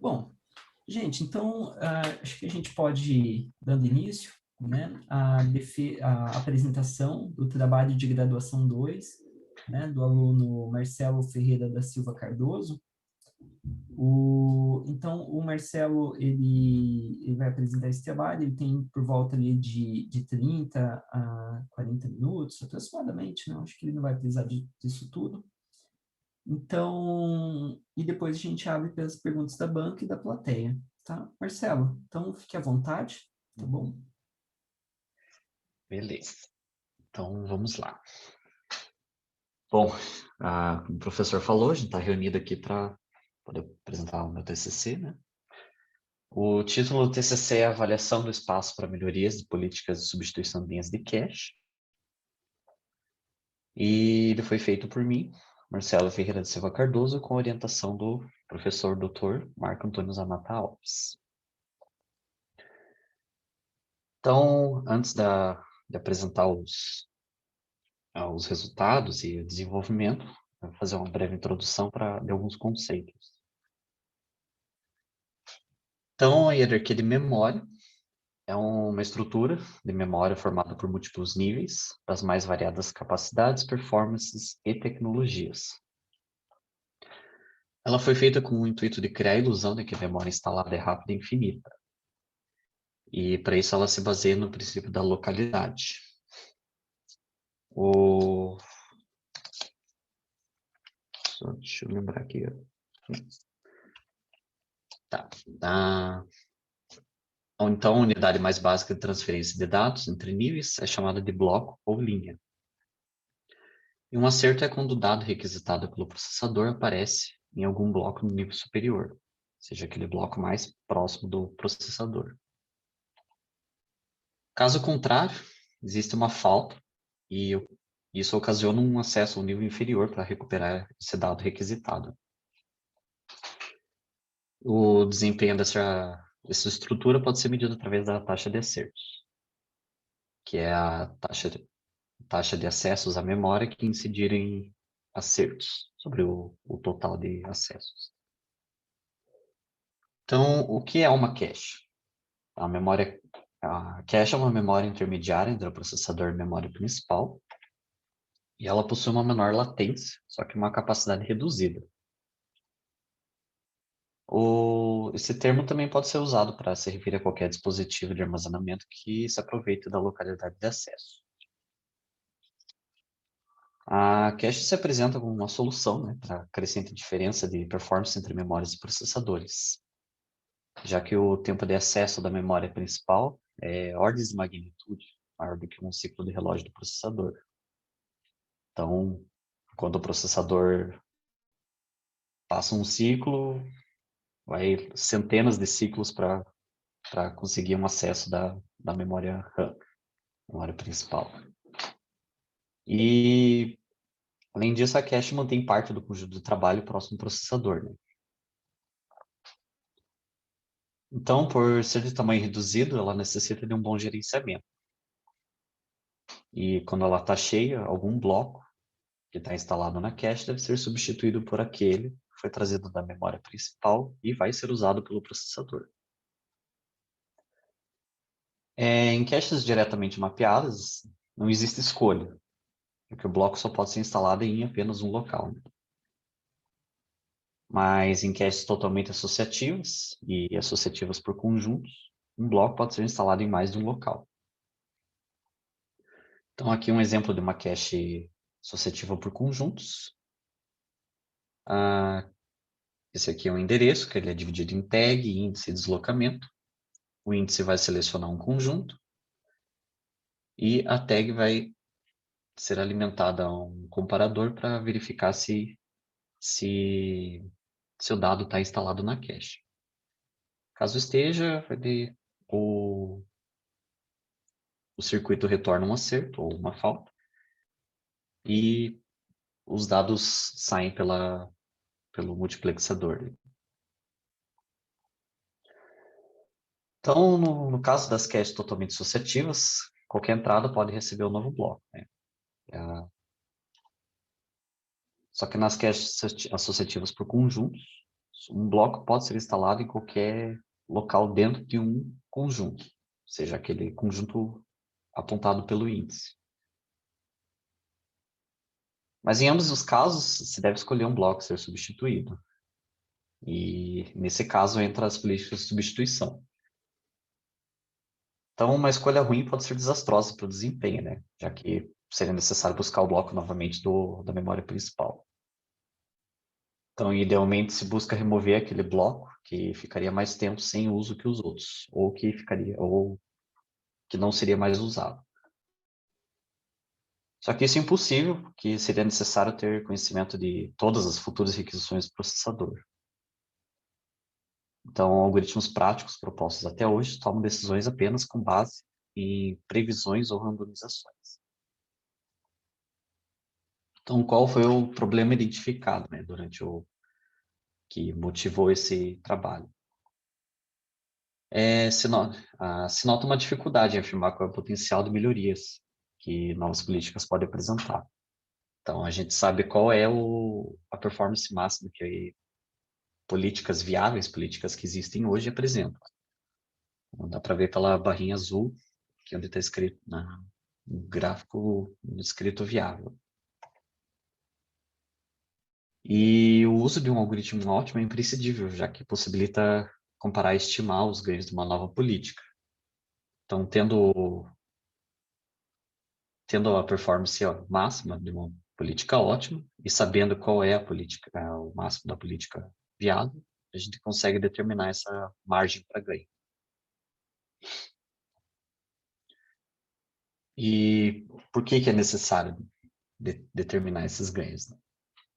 Bom, gente, então, acho que a gente pode ir dando início, né, à apresentação do trabalho de graduação 2, né, do aluno Marcelo Ferreira da Silva Cardoso. Então, o Marcelo, ele vai apresentar esse trabalho, ele tem por volta ali de 30 a 40 minutos, aproximadamente, né? Acho que ele não vai precisar disso tudo. Então, e depois a gente abre para as perguntas da banca e da plateia, tá? Marcelo, então fique à vontade, tá bom? Beleza. Então, vamos lá. Bom, como o professor falou, a gente está reunido aqui para poder apresentar o meu TCC, né? O título do TCC é Avaliação do Espaço para Melhorias de Políticas de Substituição de Linhas de Cache. E ele foi feito por mim, Marcelo Ferreira de Silva Cardoso, com orientação do professor Dr. Marco Antônio Zanata Alves. Então, antes de apresentar os resultados e o desenvolvimento, eu vou fazer uma breve introdução de alguns conceitos. Então, a hierarquia de memória é uma estrutura de memória formada por múltiplos níveis, das mais variadas capacidades, performances e tecnologias. Ela foi feita com o intuito de criar a ilusão de que a memória instalada é rápida e infinita. E, para isso, ela se baseia no princípio da localidade. Deixa eu lembrar aqui. Tá. Então, a unidade mais básica de transferência de dados entre níveis é chamada de bloco ou linha. E um acerto é quando o dado requisitado pelo processador aparece em algum bloco no nível superior, seja aquele bloco mais próximo do processador. Caso contrário, existe uma falta e isso ocasiona um acesso ao nível inferior para recuperar esse dado requisitado. O desempenho dessa estrutura pode ser medido através da taxa de acertos, que é a taxa de acessos à memória que incidirem acertos sobre o total de acessos. Então, o que é uma cache? A cache é uma memória intermediária entre o processador e a memória principal, e ela possui uma menor latência, só que uma capacidade reduzida. Esse termo também pode ser usado para se referir a qualquer dispositivo de armazenamento que se aproveite da localidade de acesso. A cache se apresenta como uma solução, né, para a crescente diferença de performance entre memórias e processadores, já que o tempo de acesso da memória principal é ordens de magnitude maior do que um ciclo de relógio do processador. Então, quando o processador passa um ciclo, vai centenas de ciclos para conseguir um acesso da memória RAM, memória principal. E, além disso, a cache mantém parte do conjunto de trabalho próximo ao processador, né? Então, por ser de tamanho reduzido, ela necessita de um bom gerenciamento. E quando ela está cheia, algum bloco que está instalado na cache deve ser substituído por aquele que foi trazido da memória principal e vai ser usado pelo processador. Em caches diretamente mapeadas, não existe escolha, porque o bloco só pode ser instalado em apenas um local, né? Mas em caches totalmente associativas e associativas por conjuntos, um bloco pode ser instalado em mais de um local. Então, aqui um exemplo de uma cache associativa por conjuntos. Esse aqui é um endereço, que ele é dividido em tag, índice e deslocamento. O índice vai selecionar um conjunto e a tag vai ser alimentada a um comparador para verificar se o dado está instalado na cache. Caso esteja, o circuito retorna um acerto ou uma falta e os dados saem pelo multiplexador. Então, no caso das caches totalmente associativas, qualquer entrada pode receber um novo bloco, né? Só que nas caches associativas por conjuntos, Um bloco pode ser instalado em qualquer local dentro de um conjunto, seja aquele conjunto apontado pelo índice. Mas em ambos os casos, se deve escolher um bloco a ser substituído. E nesse caso entra as políticas de substituição. Então, uma escolha ruim pode ser desastrosa para o desempenho, né? Já que seria necessário buscar o bloco novamente da memória principal. Então, idealmente, se busca remover aquele bloco que ficaria mais tempo sem uso que os outros, ou que não seria mais usado. Só que isso é impossível, porque seria necessário ter conhecimento de todas as futuras requisições do processador. Então, algoritmos práticos propostos até hoje tomam decisões apenas com base em previsões ou randomizações. Então, qual foi o problema identificado, né, durante que motivou esse trabalho? Se nota uma dificuldade em afirmar qual é o potencial de melhorias que novas políticas podem apresentar. Então, a gente sabe qual é a performance máxima que políticas viáveis, políticas que existem hoje, apresentam. Então, dá para ver pela barrinha azul, que é onde está escrito no gráfico escrito viável. E o uso de um algoritmo ótimo é imprescindível, já que possibilita comparar e estimar os ganhos de uma nova política. Então, tendo a performance máxima de uma política ótima e sabendo qual é o máximo da política viável, a gente consegue determinar essa margem para ganho. E por que é necessário determinar esses ganhos, né?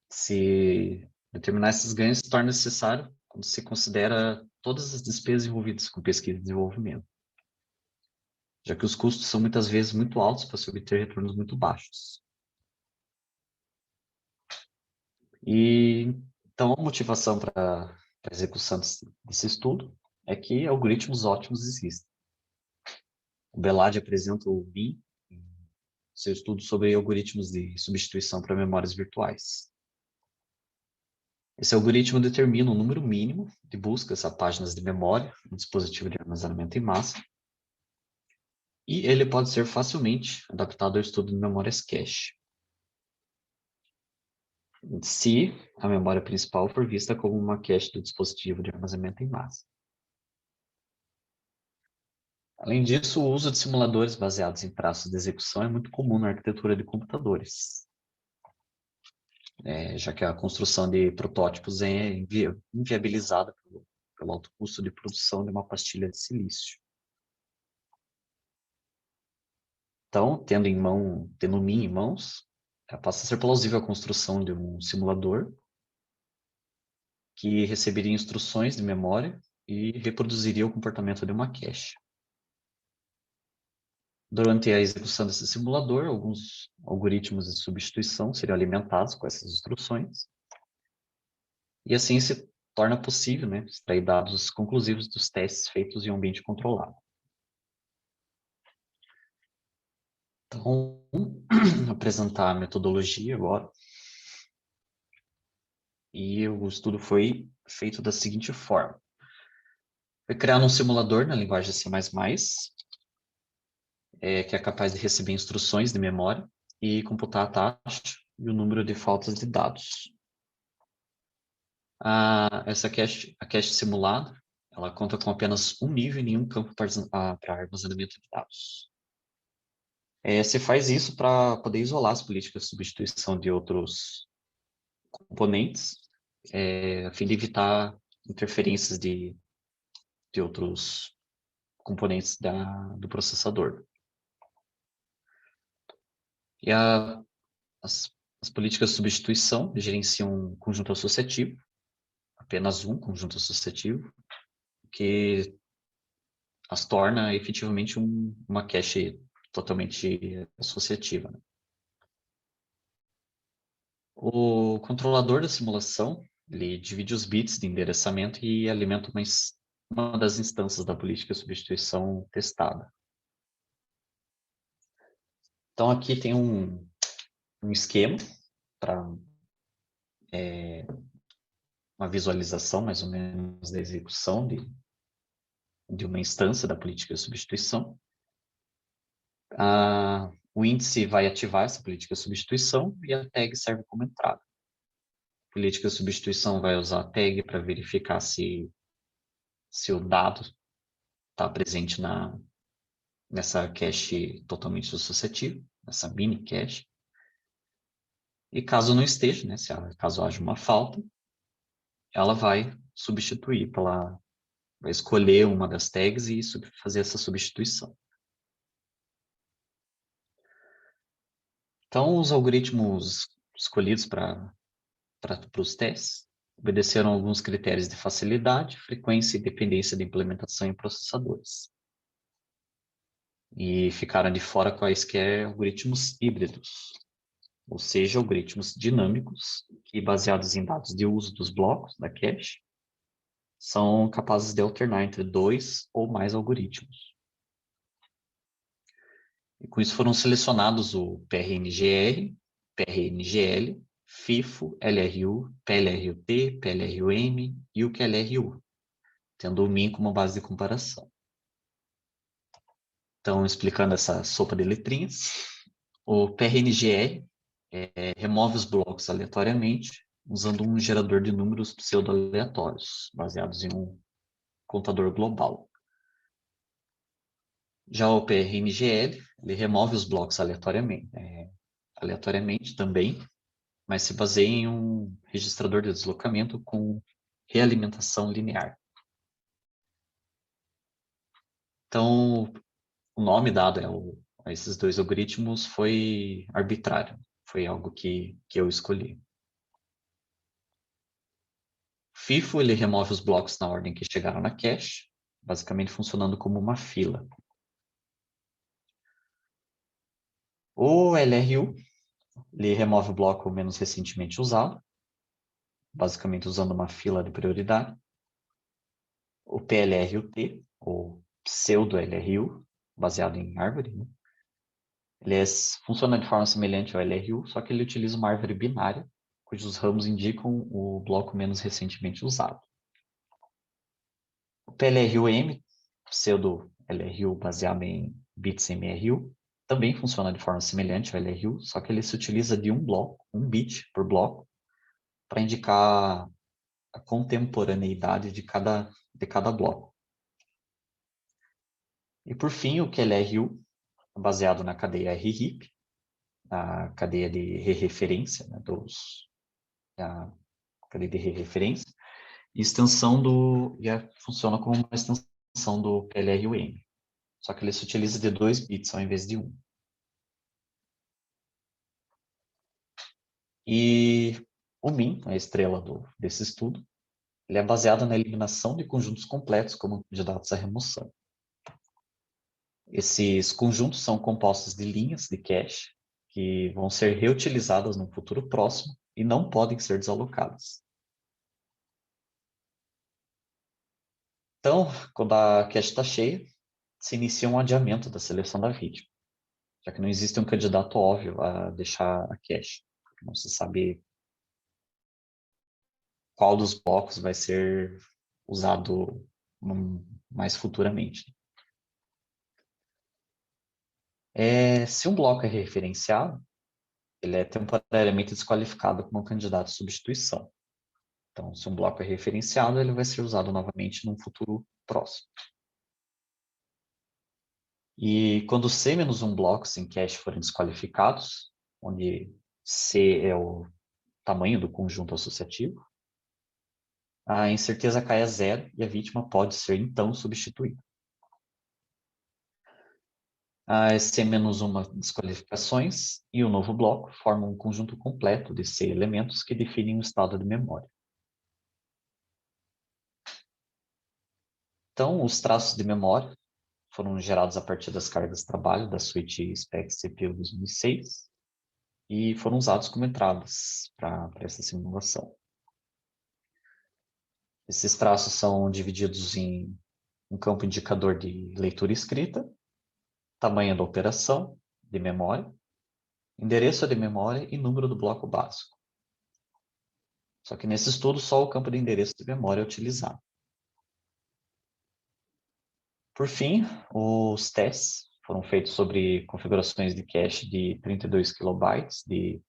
Se determinar esses ganhos se torna necessário quando se considera todas as despesas envolvidas com pesquisa e desenvolvimento, já que os custos são muitas vezes muito altos para se obter retornos muito baixos. E então a motivação para a execução desse estudo é que algoritmos ótimos existem. O Beladi apresenta o BIM, seu estudo sobre algoritmos de substituição para memórias virtuais. Esse algoritmo determina um número mínimo de buscas a páginas de memória no dispositivo de armazenamento em massa, e ele pode ser facilmente adaptado ao estudo de memórias cache, se a memória principal for vista como uma cache do dispositivo de armazenamento em massa. Além disso, o uso de simuladores baseados em traços de execução é muito comum na arquitetura de computadores, já que a construção de protótipos é inviabilizada pelo alto custo de produção de uma pastilha de silício. Então, tendo o MIM em mãos, passa a ser plausível a construção de um simulador que receberia instruções de memória e reproduziria o comportamento de uma cache. Durante a execução desse simulador, alguns algoritmos de substituição seriam alimentados com essas instruções, e assim se torna possível, né, extrair dados conclusivos dos testes feitos em um ambiente controlado. Então, vou apresentar a metodologia agora. E o estudo foi feito da seguinte forma. Foi criado um simulador na linguagem C++, que é capaz de receber instruções de memória e computar a taxa e o número de faltas de dados. A cache simulada, ela conta com apenas um nível e nenhum campo para armazenamento de dados. Se faz isso para poder isolar as políticas de substituição de outros componentes, a fim de evitar interferências de outros componentes do processador. E as políticas de substituição gerenciam um conjunto associativo, apenas um conjunto associativo, que as torna efetivamente uma cache totalmente associativa, né? O controlador da simulação, ele divide os bits de endereçamento e alimenta uma das instâncias da política de substituição testada. Então, aqui tem um esquema para uma visualização, mais ou menos, da execução de uma instância da política de substituição. O índice vai ativar essa política de substituição e a tag serve como entrada. A política de substituição vai usar a tag para verificar se o dado está presente nessa cache totalmente associativa, nessa mini cache. E caso não esteja, né, caso haja uma falta, ela vai substituir, ela vai escolher uma das tags e fazer essa substituição. Então, os algoritmos escolhidos para os testes obedeceram alguns critérios de facilidade, frequência e dependência de implementação em processadores. E ficaram de fora quaisquer algoritmos híbridos, ou seja, algoritmos dinâmicos que, baseados em dados de uso dos blocos da cache, são capazes de alternar entre 2 ou mais algoritmos. E com isso foram selecionados o PRNGR, PRNGL, FIFO, LRU, PLRUT, PLRUM e o QLRU, tendo o min como base de comparação. Então, explicando essa sopa de letrinhas, o PRNGR remove os blocos aleatoriamente, usando um gerador de números pseudo-aleatórios, baseados em um contador global. Já o PRNGL, ele remove os blocos aleatoriamente também, mas se baseia em um registrador de deslocamento com realimentação linear. Então, o nome dado a esses dois algoritmos foi arbitrário, foi algo que eu escolhi. FIFO, ele remove os blocos na ordem que chegaram na cache, basicamente funcionando como uma fila. O LRU, ele remove o bloco menos recentemente usado, basicamente usando uma fila de prioridade. O PLRUT, ou pseudo-LRU, baseado em árvore, né? Ele funciona de forma semelhante ao LRU, só que ele utiliza uma árvore binária, cujos ramos indicam o bloco menos recentemente usado. O PLRUM, pseudo-LRU baseado em bits MRU, também funciona de forma semelhante ao LRU, só que ele se utiliza de um bit por bloco, para indicar a contemporaneidade de cada bloco. E por fim, o QLRU, baseado na cadeia RHIP, a cadeia de referência, né, a cadeia de referência, e funciona como uma extensão do PLRUM, só que ele se utiliza de 2 bits ao invés de 1. E o min, a estrela desse estudo, ele é baseado na eliminação de conjuntos completos como candidatos à remoção. Esses conjuntos são compostos de linhas de cache que vão ser reutilizadas no futuro próximo e não podem ser desalocadas. Então, quando a cache está cheia, se inicia um adiamento da seleção da vítima, já que não existe um candidato óbvio a deixar a cache. Não se sabe qual dos blocos vai ser usado mais futuramente. Se um bloco é referenciado, ele é temporariamente desqualificado como um candidato à substituição. Então, se um bloco é referenciado, ele vai ser usado novamente num futuro próximo. E quando C menos um bloco sem cache forem desqualificados, onde C é o tamanho do conjunto associativo, a incerteza cai a zero e a vítima pode ser, então, substituída. As C menos uma desqualificações e o novo bloco formam um conjunto completo de C elementos que definem o estado de memória. Então, os traços de memória foram gerados a partir das cargas de trabalho da suíte SPEC CPU 2006 e foram usados como entradas para essa simulação. Esses traços são divididos em um campo indicador de leitura e escrita, tamanho da operação de memória, endereço de memória e número do bloco básico. Só que nesse estudo, só o campo de endereço de memória é utilizado. Por fim, os testes foram feitos sobre configurações de cache de 32 kilobytes, de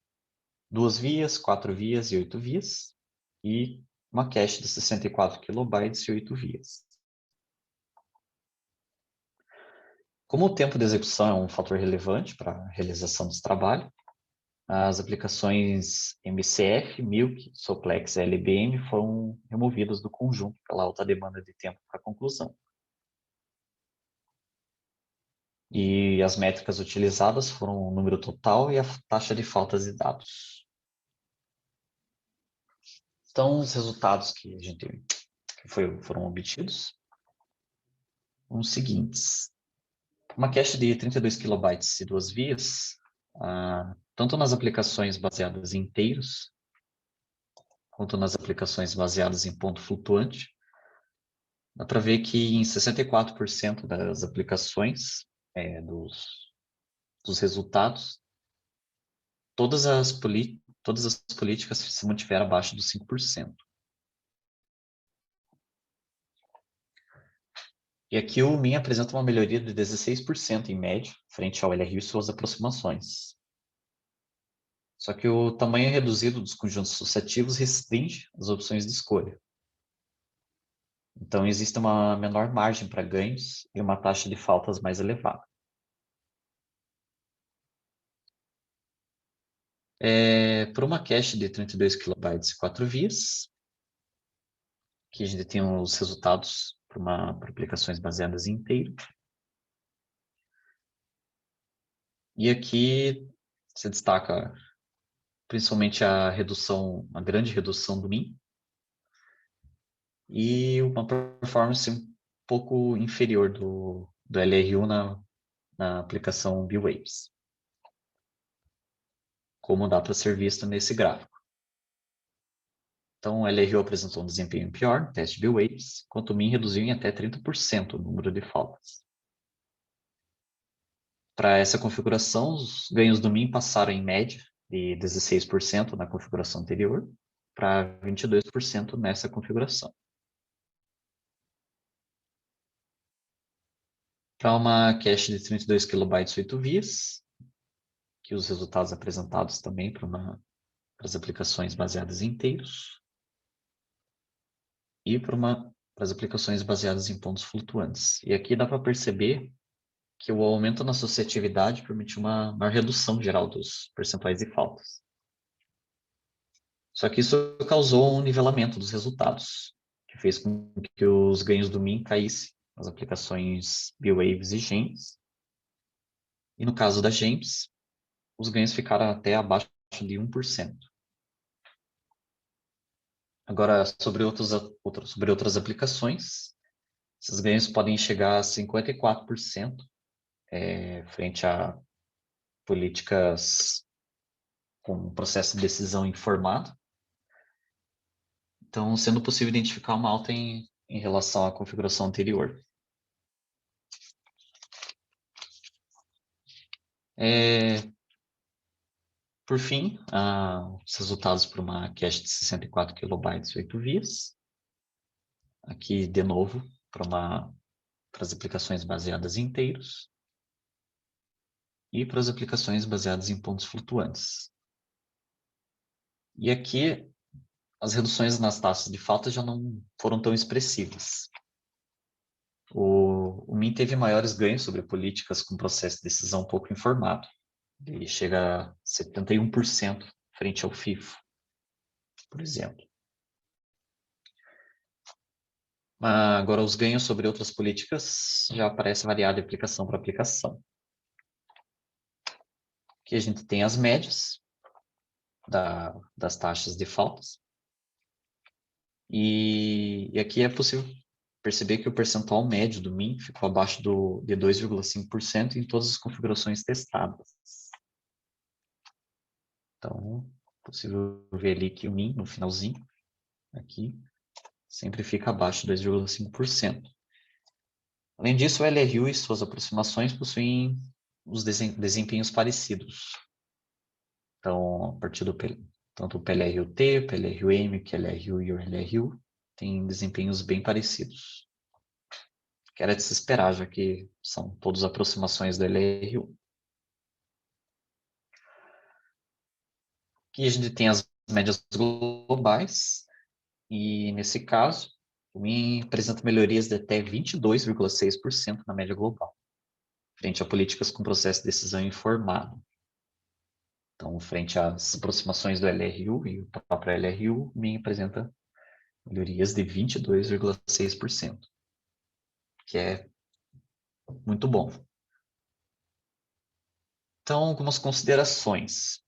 2 vias, 4 vias e 8 vias, e uma cache de 64 kilobytes e 8 vias. Como o tempo de execução é um fator relevante para a realização desse trabalho, as aplicações MCF, Milk, Soplex e LBM foram removidas do conjunto pela alta demanda de tempo para a conclusão. E as métricas utilizadas foram o número total e a taxa de faltas de dados. Então, os resultados que foram obtidos são os seguintes. Uma cache de 32 kilobytes e 2 vias, tanto nas aplicações baseadas em inteiros, quanto nas aplicações baseadas em ponto flutuante, dá para ver que em 64% das aplicações dos resultados, todas as políticas se mantiveram abaixo dos 5%. E aqui o Min apresenta uma melhoria de 16% em média, frente ao LRU e suas aproximações. Só que o tamanho reduzido dos conjuntos associativos restringe as opções de escolha. Então, existe uma menor margem para ganhos e uma taxa de faltas mais elevada. Por uma cache de 32 kilobytes e 4 vias, que a gente tem os resultados para aplicações baseadas em inteiro. E aqui se destaca principalmente a grande redução do Min, e uma performance um pouco inferior do LRU na aplicação B-Waves, como dá para ser visto nesse gráfico. Então, o LRU apresentou um desempenho pior no teste B-Waves, enquanto o Min reduziu em até 30% o número de faltas. Para essa configuração, os ganhos do Min passaram em média de 16% na configuração anterior para 22% nessa configuração. Para uma cache de 32 KB 8 vias, que os resultados apresentados também para as aplicações baseadas em inteiros, e para as aplicações baseadas em pontos flutuantes. E aqui dá para perceber que o aumento na associatividade permitiu uma maior redução geral dos percentuais de faltas. Só que isso causou um nivelamento dos resultados, que fez com que os ganhos do Min caíssem nas aplicações B-Waves e GEMS. E no caso da GEMS, os ganhos ficaram até abaixo de 1%. Agora, sobre outras aplicações, esses ganhos podem chegar a 54%, frente a políticas com processo de decisão informado. Então, sendo possível identificar uma alta em relação à configuração anterior. Por fim, os resultados para uma cache de 64 KB e 8 vias. Aqui, de novo, para as aplicações baseadas em inteiros e para as aplicações baseadas em pontos flutuantes. E aqui, as reduções nas taxas de falta já não foram tão expressivas. O Min teve maiores ganhos sobre políticas com processo de decisão pouco informado. Ele chega a 71% frente ao FIFO, por exemplo. Agora, os ganhos sobre outras políticas já parece variar de aplicação para aplicação. Aqui a gente tem as médias das taxas de faltas. E aqui é possível perceber que o percentual médio do Min ficou abaixo de 2,5% em todas as configurações testadas. Então, é possível ver ali que o Min, no finalzinho, aqui, sempre fica abaixo de 2,5%. Além disso, o LRU e suas aproximações possuem os desempenhos parecidos. Então, a partir do Tanto o PLR-UT, o PLR-UM, o QLR-U e o LRU têm desempenhos bem parecidos. Que era de se esperar, já que são todas aproximações do LRU. Aqui a gente tem as médias globais, e nesse caso, o MIM apresenta melhorias de até 22,6% na média global, frente a políticas com processo de decisão informado. Então, frente às aproximações do LRU e o próprio LRU, o MIM apresenta melhorias de 22,6%, que é muito bom. Então, algumas considerações.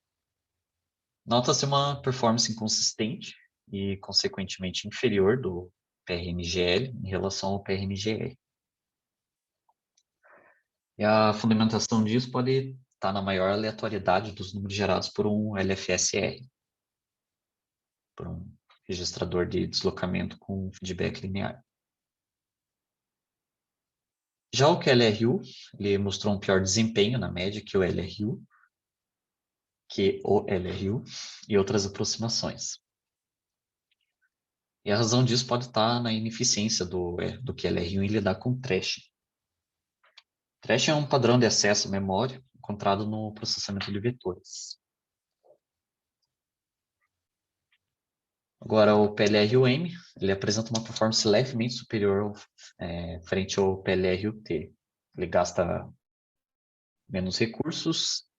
Nota-se uma performance inconsistente e, consequentemente, inferior do PRNGL em relação ao PRNGR. E a fundamentação disso pode estar na maior aleatoriedade dos números gerados por um LFSR, por um registrador de deslocamento com feedback linear. Já o QLRU, ele mostrou um pior desempenho na média que o LRU, e outras aproximações. E a razão disso pode estar na ineficiência do QLRU em lidar com trash. Trash é um padrão de acesso à memória encontrado no processamento de vetores. Agora, o PLR-UM, ele apresenta uma performance levemente superior frente ao PLR-UT. Ele gasta menos recursos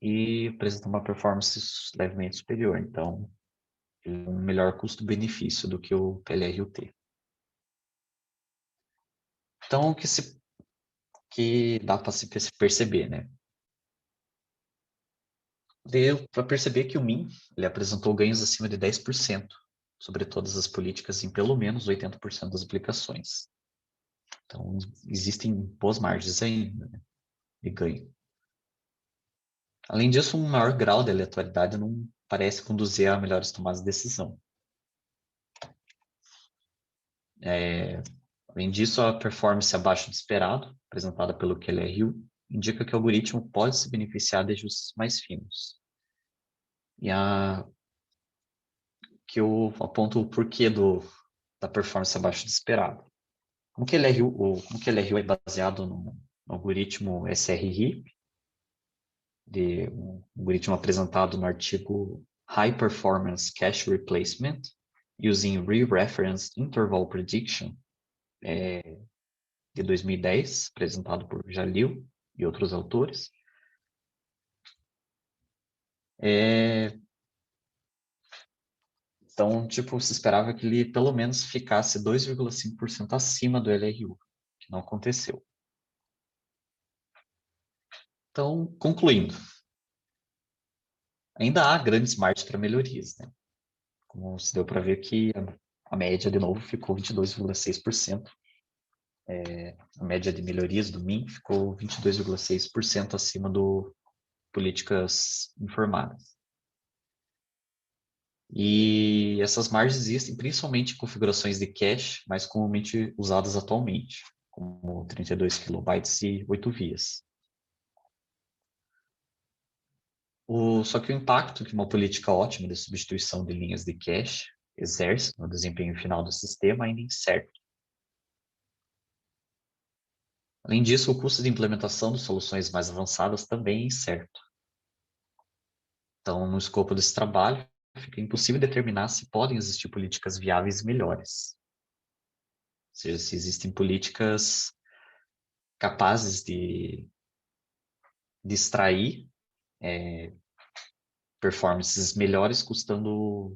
e apresenta uma performance levemente superior. Então, ele é um melhor custo-benefício do que o PLR-UT. Então, o que dá para se perceber, né? Deu para perceber que o MIM ele apresentou ganhos acima de 10% sobre todas as políticas em pelo menos 80% das aplicações. Então, existem boas margens ainda, né, de ganho. Além disso, um maior grau de aleatoriedade não parece conduzir a melhores tomadas de decisão. Além disso, a performance abaixo do esperado, apresentada pelo QLRU, indica que o algoritmo pode se beneficiar de ajustes mais finos. E que eu aponto o porquê da performance abaixo do esperado. Como que LRU é baseado no algoritmo SRI, um algoritmo apresentado no artigo High Performance Cache Replacement Using Re-Reference Interval Prediction, de 2010, apresentado por Jalil e outros autores. Então, se esperava que ele pelo menos ficasse 2,5% acima do LRU, que não aconteceu. Então, concluindo, ainda há grandes margens para melhorias, né? Como se deu para ver que a média, de novo, ficou 22,6%. A média de melhorias do MIM ficou 22,6% acima do políticas informadas. E essas margens existem principalmente em configurações de cache mais comumente usadas atualmente, como 32 kilobytes e 8 vias. Só que o impacto que uma política ótima de substituição de linhas de cache exerce no desempenho final do sistema ainda é incerto. Além disso, o custo de implementação de soluções mais avançadas também é incerto. Então, no escopo desse trabalho, fica impossível determinar se podem existir políticas viáveis melhores. Ou seja, se existem políticas capazes de extrair performances melhores custando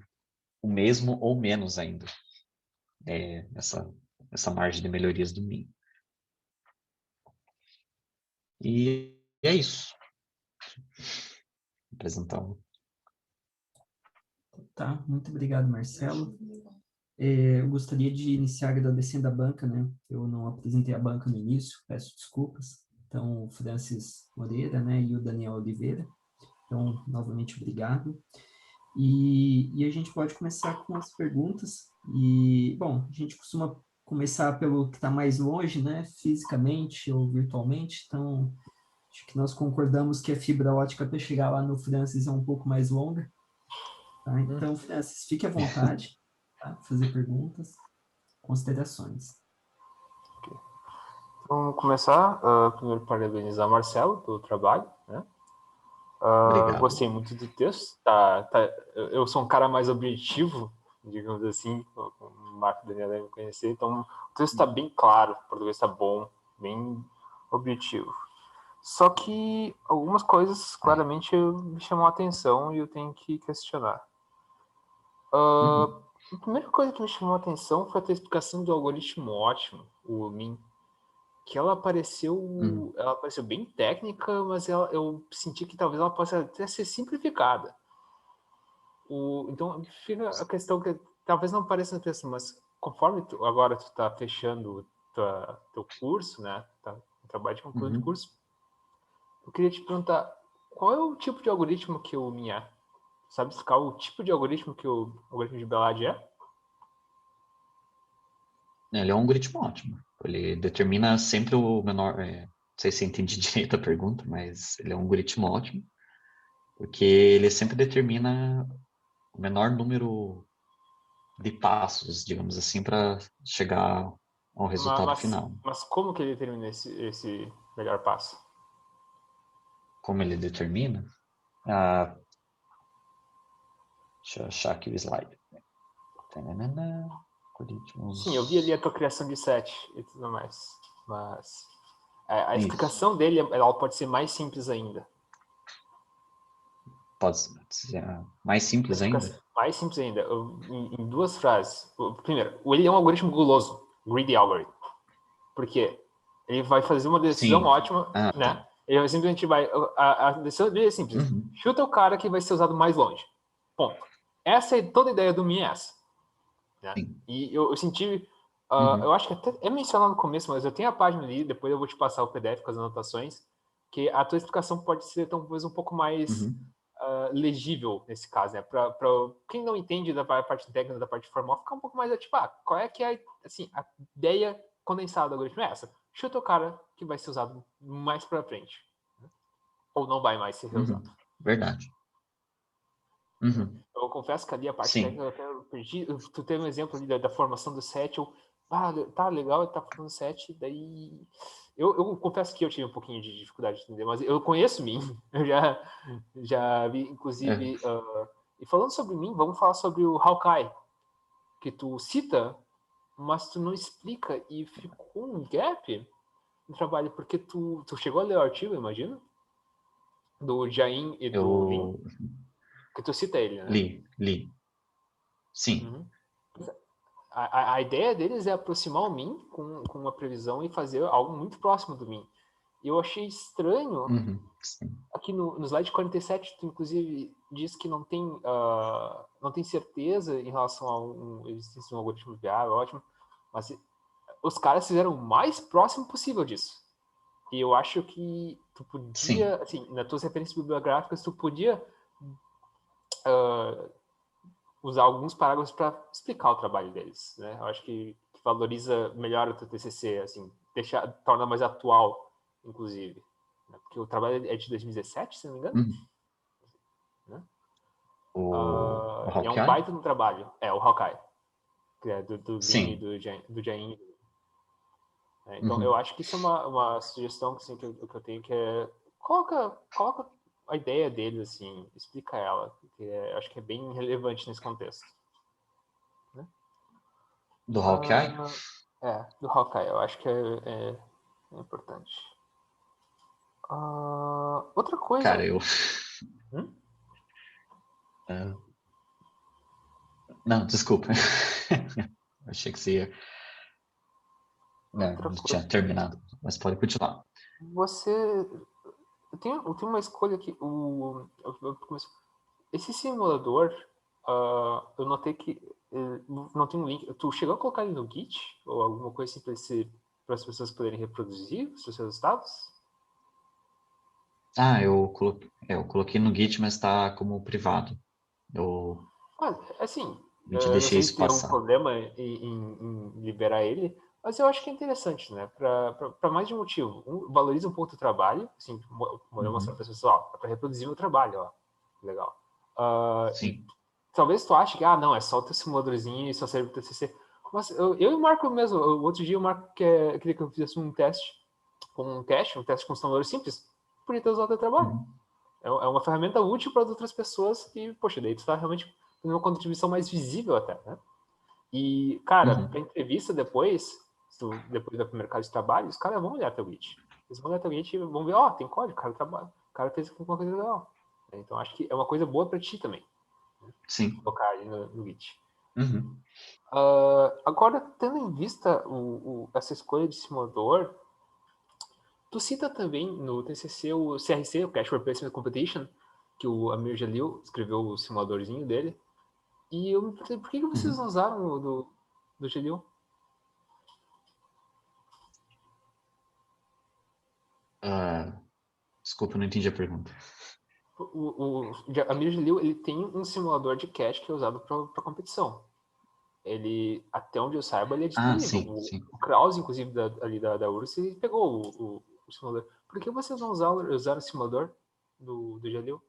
o mesmo ou menos ainda, essa margem de melhorias do MIM. E é isso. Apresentando. Tá, muito obrigado, Marcelo. Eu gostaria de iniciar agradecendo a banca, né? Eu não apresentei a banca no início, peço desculpas. Então, o Francis Moreira, né, e o Daniel Oliveira. Então, novamente, obrigado. E a gente pode começar com as perguntas. E, bom, a gente costuma começar pelo que está mais longe, né, fisicamente ou virtualmente. Então, acho que nós concordamos que a fibra ótica para chegar lá no Francis é um pouco mais longa. Tá? Então, Francis, fique à vontade, tá? Fazer perguntas, considerações. Então, vamos começar. Primeiro, parabenizar Marcelo pelo trabalho, né? Obrigado. Gostei muito do texto. Eu sou um cara mais objetivo, digamos assim, o Marco Daniel deve me conhecer, então o texto está bem claro, o português está bom, bem objetivo. Só que algumas coisas claramente me chamam a atenção e eu tenho que questionar. A primeira coisa que me chamou a atenção foi a tua explicação do algoritmo ótimo, o Min, que ela apareceu bem técnica, mas eu senti que talvez ela possa até ser simplificada. Então fica a questão que talvez não pareça na texto, mas conforme agora tu está fechando teu curso, né, tá, o trabalho de conclusão de curso, eu queria te perguntar qual é o tipo de algoritmo que o Min é? Sabe explicar o tipo de algoritmo que o algoritmo de Belad é? Ele é um algoritmo ótimo. Ele determina sempre o menor... não sei se eu entendi direito a pergunta, mas ele é um algoritmo ótimo, porque ele sempre determina o menor número de passos, digamos assim, para chegar ao resultado final. Mas como que ele determina esse melhor passo? Como ele determina? Deixa eu achar aqui o slide. Algoritmos... Sim, eu vi ali a tua criação de set e tudo mais, mas a explicação dele ela pode ser mais simples ainda. Pode ser mais simples ainda? Mais simples ainda, em duas frases. Primeiro, ele é um algoritmo guloso, greedy algorithm. Porque ele vai fazer uma decisão ótima, né? Tá. Ele simplesmente vai... A decisão dele é simples. Chuta o cara que vai ser usado mais longe. Ponto. Essa é toda a ideia do Min é essa. Né? E eu senti... eu acho que até é mencionado no começo, mas eu tenho a página ali, depois eu vou te passar o PDF com as anotações, que a tua explicação pode ser talvez um pouco mais legível nesse caso, né? Para quem não entende da parte técnica, da parte formal, ficar um pouco mais tipo, qual é que é assim, a ideia condensada do algoritmo é essa? Chuta o cara que vai ser usado mais para frente. Né? Ou não vai mais ser usado. Verdade. Eu confesso que ali a parte técnica eu até perdi. Tu teve um exemplo ali da formação do set. Tá legal, tá formando set. Daí eu confesso que eu tive um pouquinho de dificuldade de entender, mas eu conheço Min. Eu já vi, inclusive. E falando sobre Min, vamos falar sobre o Hawkeye, que tu cita, mas tu não explica e ficou um gap no trabalho, porque tu chegou a ler o artigo, imagina? Do Jain e do Min. Que tu cita ele, né? Li. Sim. A ideia deles é aproximar o Min com uma previsão e fazer algo muito próximo do Min. E eu achei estranho, aqui no slide 47, tu inclusive diz que não tem certeza em relação a existência de um algoritmo viável, ótimo, mas os caras fizeram o mais próximo possível disso. E eu acho que tu podia, assim, nas tuas referências bibliográficas, tu podia usar alguns parágrafos para explicar o trabalho deles, né? Eu acho que valoriza melhor o teu TCC, assim, torna mais atual, inclusive. Né? Porque o trabalho é de 2017, se não me engano. Né? É um baita no trabalho. É, o Hawkeye. Que é do Vini, do Jain. Então, eu acho que isso é uma sugestão assim, que eu tenho, que é coloca a ideia deles, assim, explica ela, porque eu acho que é bem relevante nesse contexto. Né? Do Hawkeye? Do Hawkeye, eu acho que é importante. Outra coisa... Cara, eu... Não, desculpa. Achei que você ia... Não tinha terminado, mas pode continuar. Eu tenho uma escolha aqui. Esse simulador, eu notei que não tem um link. Tu chegou a colocar ele no Git? Ou alguma coisa assim para as pessoas poderem reproduzir os seus resultados? Eu coloquei no Git, mas está como privado. Assim, te eu não deixei sei isso se tem algum passar. problema em liberar ele, mas eu acho que é interessante, né? Para mais de um motivo. Valoriza um pouco o trabalho, assim, mostrar para as pessoas, para reproduzir o trabalho, ó. Legal. Sim. talvez tu ache que, não, é só o teu simuladorzinho e só serve para TCC. Mas eu e o Marco mesmo, o outro dia o Marco queria que eu fizesse um teste com um teste com um simulador simples, podia ter usado o teu trabalho. É uma ferramenta útil para outras pessoas e, poxa, daí tu tá realmente tendo uma contribuição mais visível até, né? E, cara, pra entrevista depois vai pro mercado de trabalho, os caras vão olhar teu Git. Eles vão olhar teu Git e vão ver, tem código, o cara fez alguma coisa legal. Então, acho que é uma coisa boa para ti também. Sim. Colocar ali no Git. Agora, tendo em vista essa escolha de simulador, tu cita também no TCC o CRC, o Cache Replacement Competition, que o Amir Jalil escreveu o simuladorzinho dele. E eu me perguntei, por que vocês não usaram o do Jalil? Desculpa, não entendi a pergunta. O Amir Jalil, ele tem um simulador de cache que é usado para competição. Ele, até onde eu saiba, ele é disponível. Sim. O Krause, inclusive, ali da URSS, ele pegou o simulador. Por que vocês não usaram o simulador do Jalil?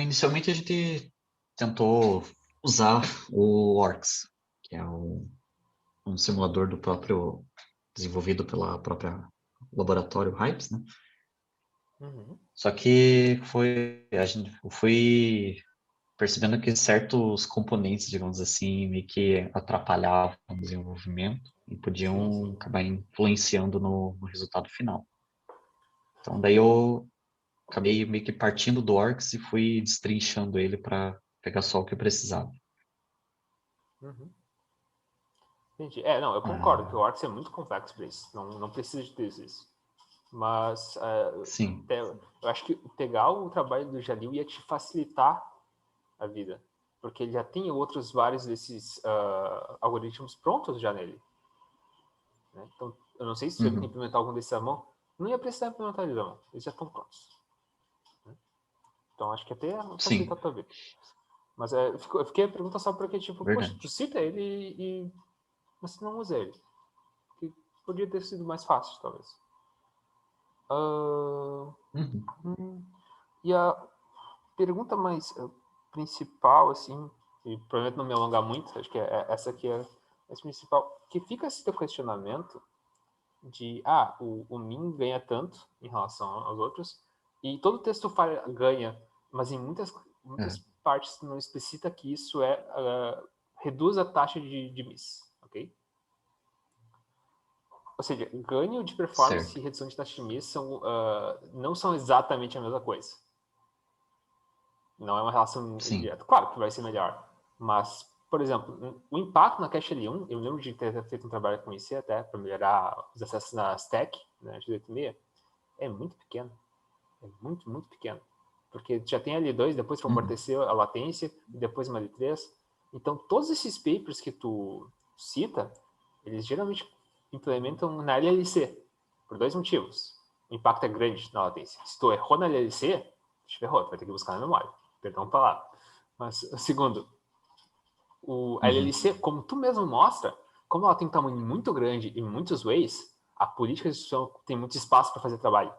Inicialmente a gente tentou usar o Orcs, que é um simulador do próprio, desenvolvido pela própria laboratório Hypes, né? Só que eu fui percebendo que certos componentes, digamos assim, meio que atrapalhavam o desenvolvimento e podiam acabar influenciando no resultado final. Então daí eu acabei meio que partindo do Orcs e fui destrinchando ele para pegar só o que eu precisava. Entendi. Não, eu concordo que o Orcs é muito complexo para isso. Não precisa de ter isso. Mas Sim. eu acho que pegar o trabalho do Jalil ia te facilitar a vida. Porque ele já tem outros vários desses algoritmos prontos já nele. Né? Então, eu não sei se você vai implementar algum desses à mão. Não ia precisar implementar eles à mão. Eles já estão prontos. Né? Então, acho que até facilita a tua vida. Mas eu fiquei a pergunta só porque, tipo, Verdade. poxa, tu cita ele e você não usa ele. Que podia ter sido mais fácil, talvez. E a pergunta mais principal, assim, e prometo não me alongar muito, acho que essa aqui é a principal, que fica esse teu questionamento de, o min ganha tanto em relação aos outros, e todo texto ganha, mas em muitas partes não explicita que isso reduz a taxa de miss, ok? Ou seja, ganho de performance e redução de taxa de miss não são exatamente a mesma coisa. Não é uma relação direta. Claro que vai ser melhor, mas, por exemplo, o impacto na Cache L1, eu lembro de ter feito um trabalho com isso até para melhorar os acessos na stack, né, de 86, é muito pequeno. É muito, muito pequeno. Porque já tem a L2, depois para amortecer a latência, e depois uma L3. Então, todos esses papers que tu cita, eles geralmente implementam na LLC, por dois motivos. O impacto é grande na latência. Se tu errou na LLC, te ferrou, tu vai ter que buscar na memória. Perdão a palavra. Mas, segundo, a LLC, como tu mesmo mostra, como ela tem um tamanho muito grande em muitos ways, a política de instituição tem muito espaço para fazer trabalho.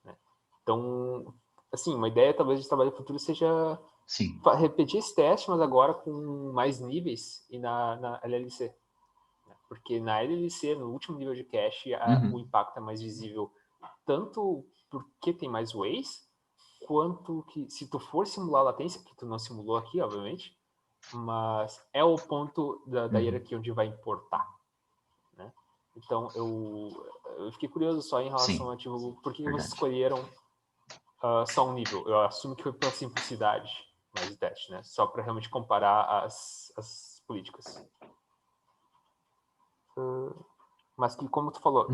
Né? Então, assim, uma ideia talvez de trabalho futuro seja repetir esse teste, mas agora com mais níveis e na LLC. Porque na LLC, no último nível de cache, o impacto é mais visível tanto porque tem mais ways, quanto que, se tu for simular a latência, que tu não simulou aqui, obviamente, mas é o ponto da hierarquia onde vai importar. Né? Então, eu fiquei curioso só em relação a, tipo, por que vocês escolheram só um nível? Eu assumo que foi pela simplicidade mais de teste, né? Só para realmente comparar as políticas. Mas que, como tu falou,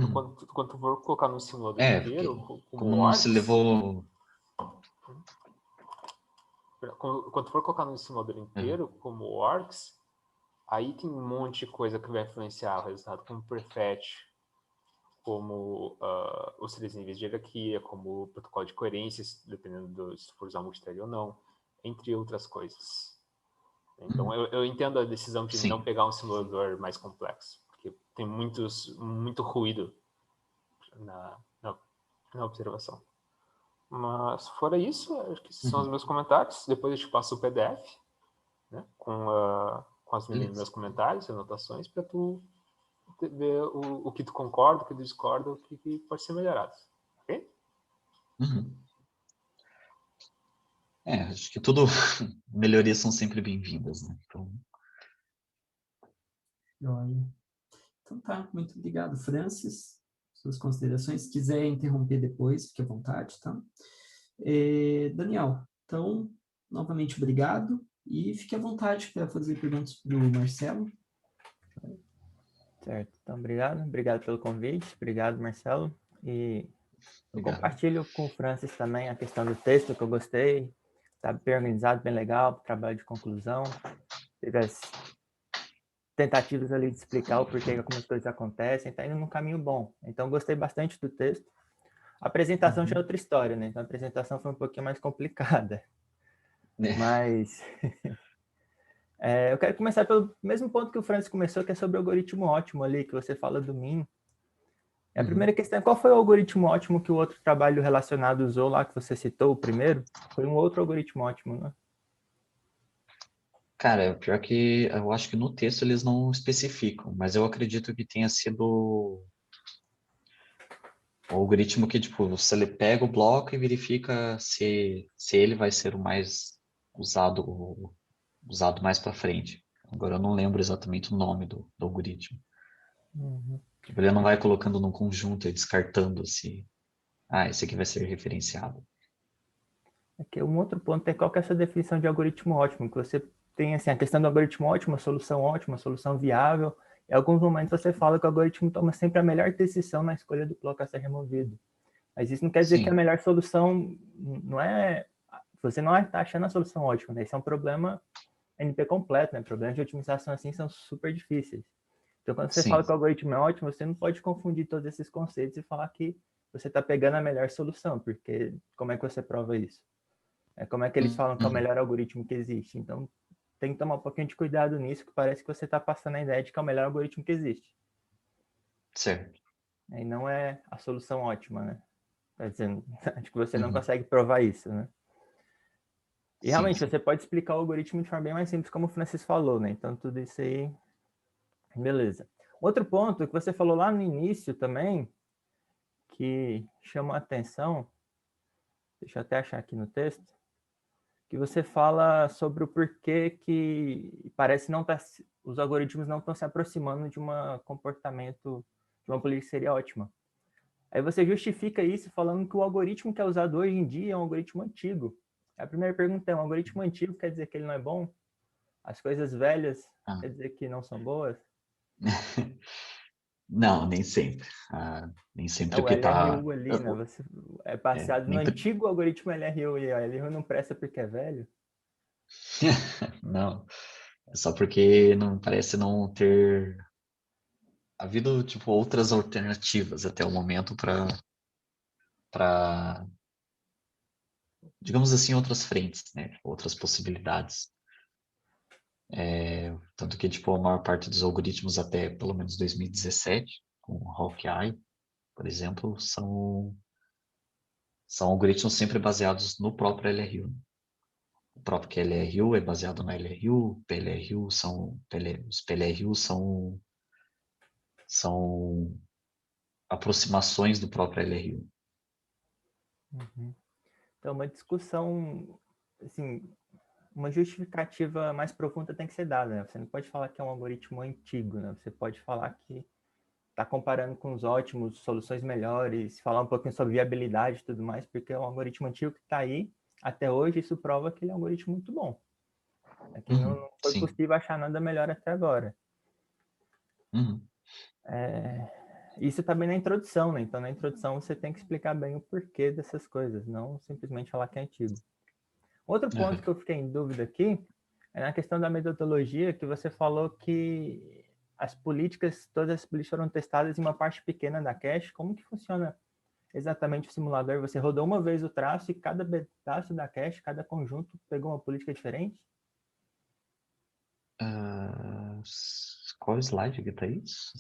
quando tu for colocar no simulador inteiro, como Orcs, se levou... Quando tu for colocar no simulador inteiro, como Orcs, aí tem um monte de coisa que vai influenciar o resultado, como prefetch, como os três níveis de hierarquia, como o protocolo de coerência, dependendo se for usar multithread ou não, entre outras coisas. Então, eu entendo a decisão de não pegar um simulador mais complexo, porque tem muito ruído na observação. Mas fora isso, acho que esses são os meus comentários. Depois eu te passo o PDF, né, com os meus comentários, anotações, para tu ver o que tu concorda, o que tu discorda, o que pode ser melhorado. Ok? Acho que tudo, melhorias são sempre bem-vindas, né? Então... Então tá, muito obrigado, Francis. Suas considerações. Se quiser interromper depois, fique à vontade, tá? Daniel, então, novamente obrigado e fique à vontade para fazer perguntas para o Marcelo. Certo, então obrigado pelo convite, obrigado, Marcelo. E eu compartilho com o Francis também a questão do texto, que eu gostei, tá bem organizado, bem legal, trabalho de conclusão, teve as tentativas ali de explicar o porquê que algumas coisas acontecem, tá indo num caminho bom. Então, gostei bastante do texto. A apresentação já é outra história, né? Então, a apresentação foi um pouquinho mais complicada. Mas eu quero começar pelo mesmo ponto que o Francis começou, que é sobre o algoritmo ótimo ali, que você fala do Min. A primeira questão é qual foi o algoritmo ótimo que o outro trabalho relacionado usou lá, que você citou, o primeiro? Foi um outro algoritmo ótimo, né? Cara, pior que eu acho que no texto eles não especificam, mas eu acredito que tenha sido o algoritmo que, tipo, você pega o bloco e verifica se ele vai ser o mais usado mais para frente. Agora eu não lembro exatamente o nome do algoritmo. Tipo, ele não vai colocando num conjunto e descartando se, esse aqui vai ser referenciado. Aqui, um outro ponto é qual que é essa definição de algoritmo ótimo, que você tem assim, a questão do algoritmo ótimo, a solução viável. Em alguns momentos você fala que o algoritmo toma sempre a melhor decisão na escolha do bloco a ser removido. Mas isso não quer dizer que a melhor solução não é... Você não está achando a solução ótima, né? Isso é um problema NP completo, né? Problemas de otimização assim são super difíceis. Então, quando você fala que o algoritmo é ótimo, você não pode confundir todos esses conceitos e falar que você está pegando a melhor solução, porque como é que você prova isso? Como é que eles falam que é o melhor algoritmo que existe? Então, tem que tomar um pouquinho de cuidado nisso, que parece que você está passando a ideia de que é o melhor algoritmo que existe. Certo. E não é a solução ótima, né? Quer dizer, acho que você não consegue provar isso, né? E realmente, você pode explicar o algoritmo de forma bem mais simples, como o Francis falou, né? Então, tudo isso aí, beleza. Outro ponto que você falou lá no início também, que chamou a atenção, deixa eu até achar aqui no texto, que você fala sobre o porquê que parece não tá, os algoritmos não estão se aproximando de um comportamento, de uma política que seria ótima. Aí você justifica isso falando que o algoritmo que é usado hoje em dia é um algoritmo antigo. A primeira pergunta é, um algoritmo antigo quer dizer que ele não é bom? As coisas velhas quer dizer que não são boas? Não, nem sempre. Nem sempre É o o que está... LRU ali, né? Você é baseado no antigo algoritmo LRU, e o LRU não presta porque é velho? Não, é só porque não parece não ter havido, tipo, outras alternativas até o momento para, digamos assim, outras frentes, né? Outras possibilidades. Tanto que, tipo, a maior parte dos algoritmos até pelo menos 2017, com o Hawkeye, por exemplo, são algoritmos sempre baseados no próprio LRU. O próprio QLRU é baseado no LRU, os PLRU são aproximações do próprio LRU. Então, uma discussão, assim, uma justificativa mais profunda tem que ser dada, né? Você não pode falar que é um algoritmo antigo, né? Você pode falar que está comparando com os ótimos, soluções melhores, falar um pouquinho sobre viabilidade e tudo mais, porque é um algoritmo antigo que está aí até hoje, isso prova que ele é um algoritmo muito bom. É que não foi possível achar nada melhor até agora. Isso também na introdução, né? Então, na introdução, você tem que explicar bem o porquê dessas coisas, não simplesmente falar que é antigo. Outro ponto que eu fiquei em dúvida aqui é na questão da metodologia, que você falou que as políticas, todas as políticas foram testadas em uma parte pequena da cache. Como que funciona exatamente o simulador? Você rodou uma vez o traço e cada pedaço da cache, cada conjunto pegou uma política diferente? Qual slide que tá isso?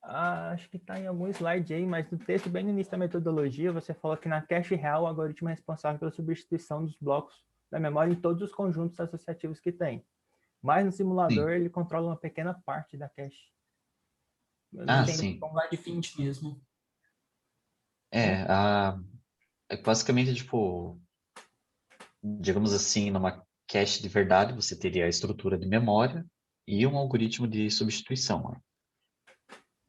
Acho que está em algum slide aí, mas no texto, bem no início da metodologia, você falou que na cache real o algoritmo é responsável pela substituição dos blocos da memória em todos os conjuntos associativos que tem. Mas no simulador, ele controla uma pequena parte da cache. Eu não entendo sim. Como slide 20 mesmo. Basicamente, tipo, digamos assim, numa cache de verdade, você teria a estrutura de memória e um algoritmo de substituição. Né?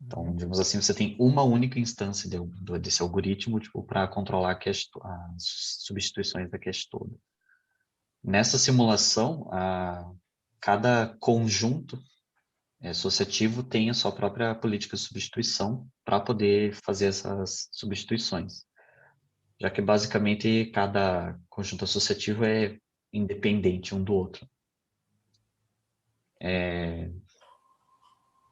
Então, digamos assim, você tem uma única instância desse algoritmo tipo, para controlar as substituições da cache toda. Nessa simulação, cada conjunto associativo tem a sua própria política de substituição para poder fazer essas substituições. Já que, basicamente, cada conjunto associativo é independente um do outro.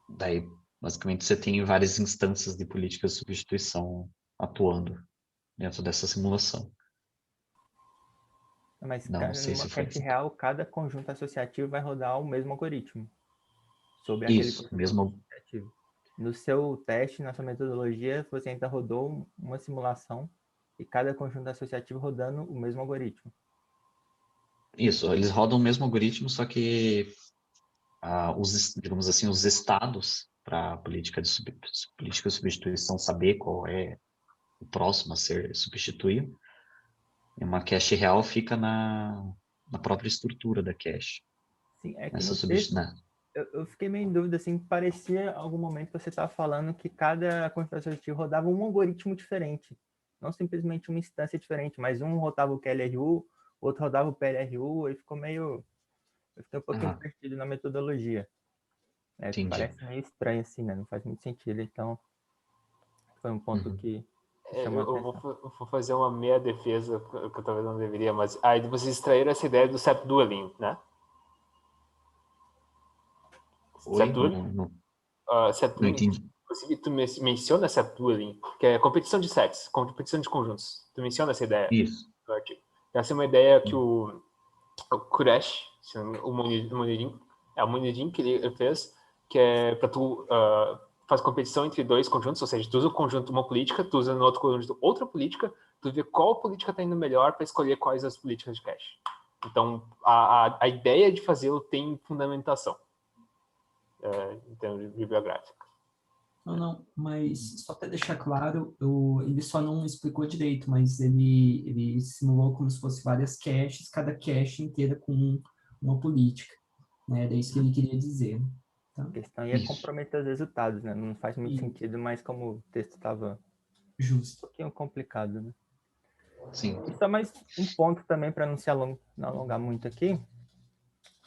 Daí, basicamente, você tem várias instâncias de política de substituição atuando dentro dessa simulação. Mas Não sei numa se foi cache assim. real, cada conjunto associativo vai rodar o mesmo algoritmo sobre aquele Isso, conjunto mesmo. associativo. No seu teste, na sua metodologia, você ainda rodou uma simulação e cada conjunto associativo rodando o mesmo algoritmo. Isso, eles rodam o mesmo algoritmo, só que digamos assim, os estados para a política de substituição saber qual é o próximo a ser substituído, em uma cache real fica na própria estrutura da cache. Sim, é que Nessa no texto substituição. eu fiquei meio em dúvida, assim, parecia algum momento que você estava falando que cada conjunto associativo rodava um algoritmo diferente, não simplesmente uma instância diferente, mas um rodava o QLRU, outro rodava o PLRU, e ficou meio... Eu fiquei um pouquinho perdido na metodologia. Entendi. Parece meio estranho assim, né? Não faz muito sentido, então foi um ponto que chamou a atenção. Vou fazer uma meia defesa, que eu talvez não deveria, mas aí vocês extraíram essa ideia do set dueling, né? Oi? Set dueling? Set Não dueling, entendi. inclusive tu menciona set dueling, que é competição de sets, competição de conjuntos. Tu menciona essa ideia Isso. no artigo. Essa é uma ideia que o Kuresh, o Munirin que ele fez, que é para tu faz competição entre dois conjuntos, ou seja, tu usa o conjunto uma política, tu usa no outro conjunto outra política, tu vê qual política está indo melhor para escolher quais as políticas de cache. Então, a ideia de fazê-lo tem fundamentação em termos bibliográficos. Não, mas só para deixar claro, ele só não explicou direito, mas ele simulou como se fosse várias caches, cada cache inteira com uma política, né? Era isso que ele queria dizer. Tá? A questão ia comprometer os resultados, né? Não faz muito sentido, mas como o texto estava justo, um pouquinho complicado, né? Sim. E só mais um ponto também para não se alongar muito aqui.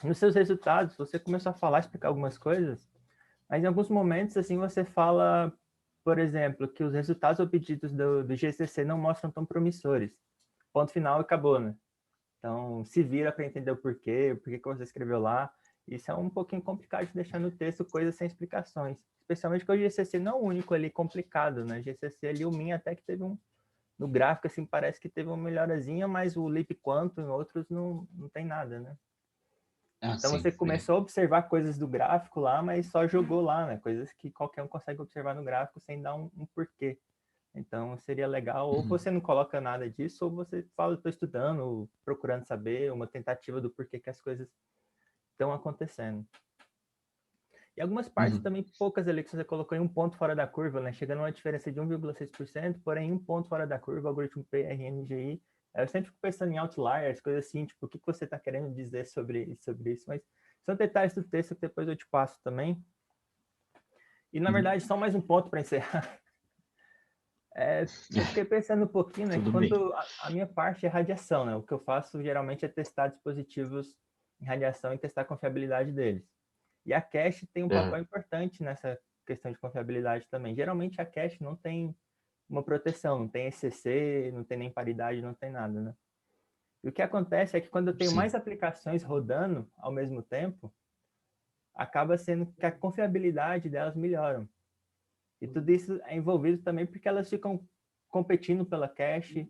Nos seus resultados, você começou a falar, explicar algumas coisas, mas em alguns momentos, assim, você fala, por exemplo, que os resultados obtidos do GCC não mostram tão promissores. Ponto final e acabou, né? Então, se vira para entender o porquê que você escreveu lá. Isso é um pouquinho complicado de deixar no texto coisas sem explicações. Especialmente porque o GCC não é o único ali complicado, né? O GCC ali, o Min até que teve no gráfico, assim, parece que teve uma melhorazinha, mas o Leap Quantum em outros não tem nada, né? Então você começou a observar coisas do gráfico lá, mas só jogou lá, né? Coisas que qualquer um consegue observar no gráfico sem dar um porquê. Então seria legal, ou você não coloca nada disso, ou você fala, estou estudando, procurando saber, uma tentativa do porquê que as coisas estão acontecendo. E algumas partes também, poucas ali que você colocou em um ponto fora da curva, né? Chegando a uma diferença de 1,6%, porém um ponto fora da curva, o algoritmo PRNGI. Eu sempre fico pensando em outliers, coisas assim, tipo, o que você está querendo dizer sobre isso, mas são detalhes do texto que depois eu te passo também. E, na verdade, só mais um ponto para encerrar. Eu fiquei pensando um pouquinho, né? Quando a minha parte é radiação, né? O que eu faço geralmente é testar dispositivos em radiação e testar a confiabilidade deles. E a cache tem um papel importante nessa questão de confiabilidade também. Geralmente a cache não tem uma proteção, não tem ECC, não tem nem paridade, não tem nada, né? E o que acontece é que quando eu tenho mais aplicações rodando ao mesmo tempo, acaba sendo que a confiabilidade delas melhoram. E tudo isso é envolvido também porque elas ficam competindo pela cache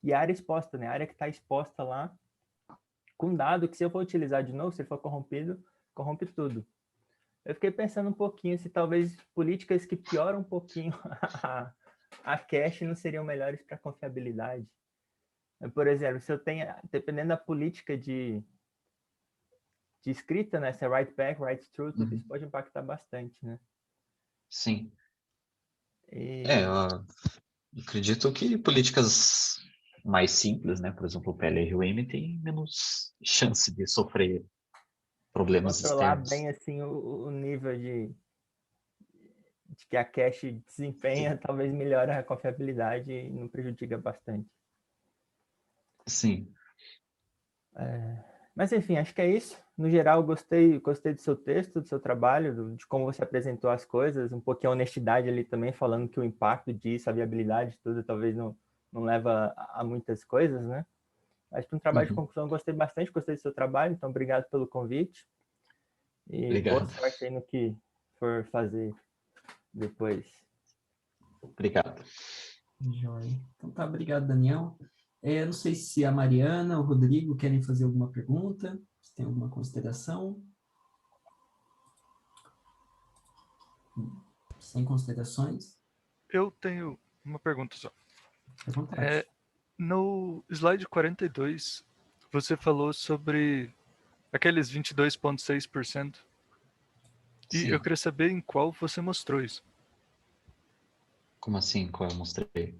e a área exposta, né? A área que está exposta lá, com dado que se eu for utilizar de novo, se ele for corrompido, corrompe tudo. Eu fiquei pensando um pouquinho se talvez políticas que pioram um pouquinho a cache não seriam melhores para confiabilidade. Por exemplo, se eu tenho, dependendo da política de escrita, né? Se é write back, write through, tudo isso pode impactar bastante, né? Sim. Eu acredito que políticas mais simples, né? Por exemplo, o PLRUM tem menos chance de sofrer problemas controlar externos. bem assim o nível de que a cache desempenha, talvez melhore a confiabilidade e não prejudica bastante. Sim. Mas enfim, acho que é isso. No geral, gostei do seu texto, do seu trabalho, de como você apresentou as coisas, um pouquinho a honestidade ali também, falando que o impacto disso, a viabilidade, tudo, talvez não leva a muitas coisas, né? Acho que um trabalho de conclusão, gostei bastante, gostei do seu trabalho, então obrigado pelo convite. E Obrigado. boa sorte aí no que for fazer depois. Obrigado. Joia. Então tá, obrigado, Daniel. Não sei se a Mariana ou o Rodrigo querem fazer alguma pergunta, se tem alguma consideração. Sem considerações? Eu tenho uma pergunta só. À vontade. No slide 42, você falou sobre aqueles 22,6%. E eu queria saber em qual você mostrou isso. Como assim? Qual eu mostrei?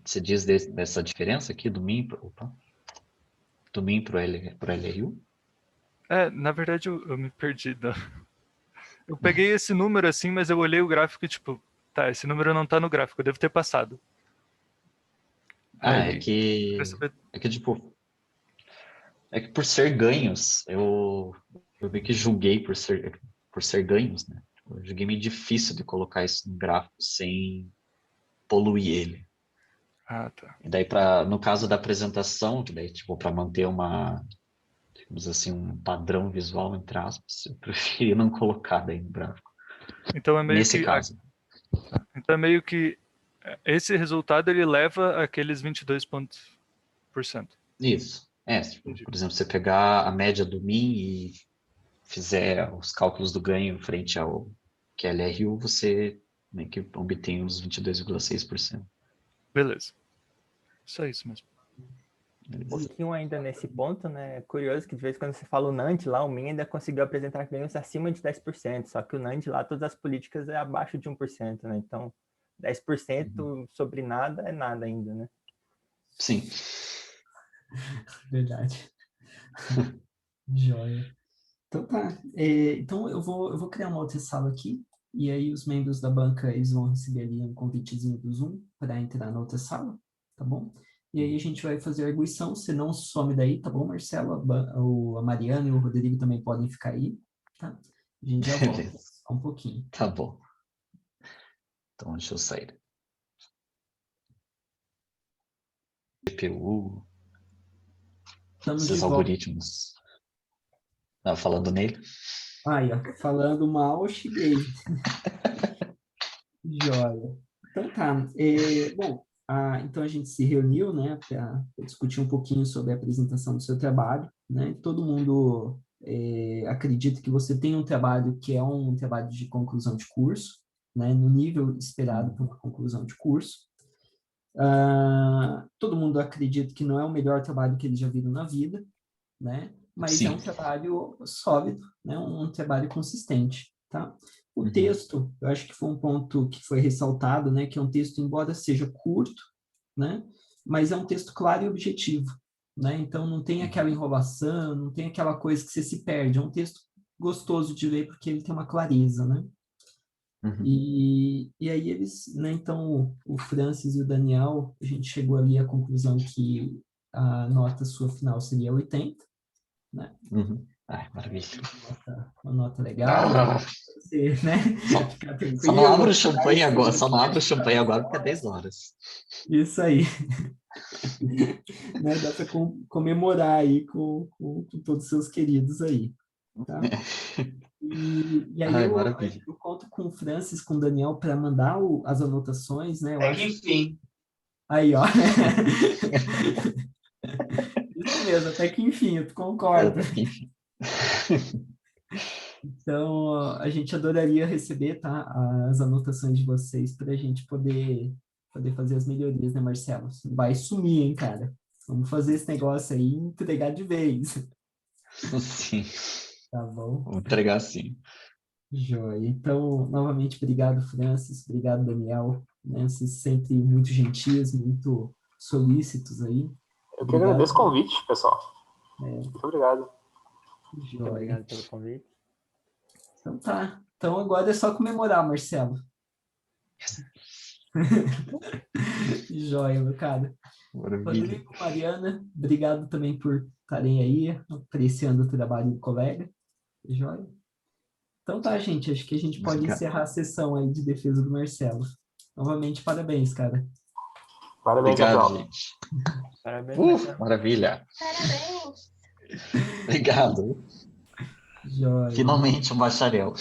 Você diz dessa diferença aqui do MIN pro LRU? Na verdade, eu me perdi. Eu peguei esse número assim, mas eu olhei o gráfico e tipo, tá, esse número não tá no gráfico, eu devo ter passado. É que tipo, é que por ser ganhos, eu meio que julguei por ser ganhos, né? Eu julguei meio difícil de colocar isso no gráfico sem poluir ele. Ah, tá. E daí, no caso da apresentação, que daí, tipo, para manter digamos assim, um padrão visual, entre aspas, eu preferi não colocar daí no gráfico. Então é meio Nesse que caso. Então é meio que esse resultado ele leva aqueles 22%. Isso. Por exemplo, você pegar a média do MIN e fizer os cálculos do ganho frente ao QLRU, você meio que obtém os 22,6%. Beleza. Só isso mesmo. Um pouquinho ainda nesse ponto, né? É curioso que de vez em quando você fala o NAND lá, o MIN ainda conseguiu apresentar ganhos acima de 10%, só que o NAND lá, todas as políticas é abaixo de 1%, né? Então, 10% sobre nada é nada ainda, né? Sim. Verdade. Joia. Então tá. Então eu vou criar uma outra sala aqui, e aí os membros da banca eles vão receber ali um convitezinho do Zoom para entrar na outra sala, tá bom? E aí a gente vai fazer a arguição, você não some daí, tá bom, Marcelo? A Mariana e o Rodrigo também podem ficar aí, tá? A gente já volta, só um pouquinho. Tá bom. Então, deixa eu sair. GPU, esses algoritmos. Tava falando nele. Aí, ó, falando mal, cheguei. Joia. Então tá. Bom, então a gente se reuniu, né, para discutir um pouquinho sobre a apresentação do seu trabalho, né? Todo mundo acredita que você tem um trabalho que é um trabalho de conclusão de curso, né, no nível esperado para uma conclusão de curso. Todo mundo acredita que não é o melhor trabalho que eles já viram na vida, né? Mas Sim. É um trabalho sólido, né? Um trabalho consistente, tá? O texto, eu acho que foi um ponto que foi ressaltado, né? Que é um texto, embora seja curto, né? Mas é um texto claro e objetivo, né? Então não tem aquela enrolação, não tem aquela coisa que você se perde. É um texto gostoso de ler porque ele tem uma clareza, né? E aí eles, né? Então o Francis e o Daniel, a gente chegou ali à conclusão que a nota sua final seria 80, né? Ai, maravilha. Uma nota legal. Você, né? Só não abra o champanhe agora, porque é 10 horas. Isso aí. Né? Dá para comemorar aí com todos os seus queridos aí. Tá? E aí eu conto com o Francis, com o Daniel, para mandar as anotações, né? Enfim. Aí, ó. mesmo, até que enfim, eu concordo. Até que enfim. Então, a gente adoraria receber, tá, as anotações de vocês para a gente poder fazer as melhorias, né, Marcelo? Você não vai sumir, hein, cara? Vamos fazer esse negócio aí e entregar de vez. Sim. Tá bom? Vou entregar sim. Joia. Então, novamente, obrigado, Francis. Obrigado, Daniel. Né? Vocês sempre muito gentis, muito solícitos aí. Eu que agradeço o convite, pessoal. Muito obrigado. Joia. Muito obrigado pelo convite. Então tá. Então agora é só comemorar, Marcelo. Joia, meu cara. Maravilha. Rodrigo, Mariana, obrigado também por estarem aí, apreciando o trabalho do colega. Joia. Então tá, gente. Acho que a gente pode encerrar a sessão aí de defesa do Marcelo. Novamente, parabéns, cara. Parabéns, Obrigado, pessoal. gente. Parabéns, Marcelo. Maravilha. Parabéns. Obrigado. Joia. Finalmente um bacharel.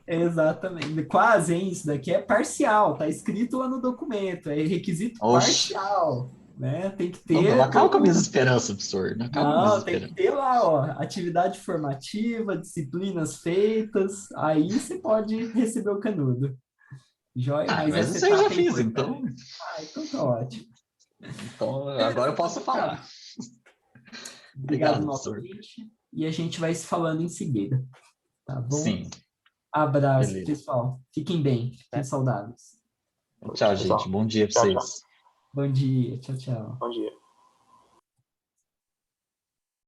Exatamente. Quase, hein? Isso daqui é parcial. Tá escrito lá no documento. É requisito Oxe. parcial. Né? Tem que ter... Não acaba com a minha esperança, professor. Não acaba com a minha Não, tem esperança. que ter lá, ó, atividade formativa, disciplinas feitas, aí você pode receber o canudo. Joia, Mas essa isso aí eu já etapa é fiz, importante. então. Então tá ótimo. Então agora eu posso falar. Obrigado professor. novamente. E a gente vai se falando em seguida. Tá bom? Sim. Abraço, Beleza. pessoal. Fiquem bem, fiquem saudáveis. Tchau, gente. Bom dia para Tchau, tchau. vocês. Bom dia, tchau, tchau. Bom dia.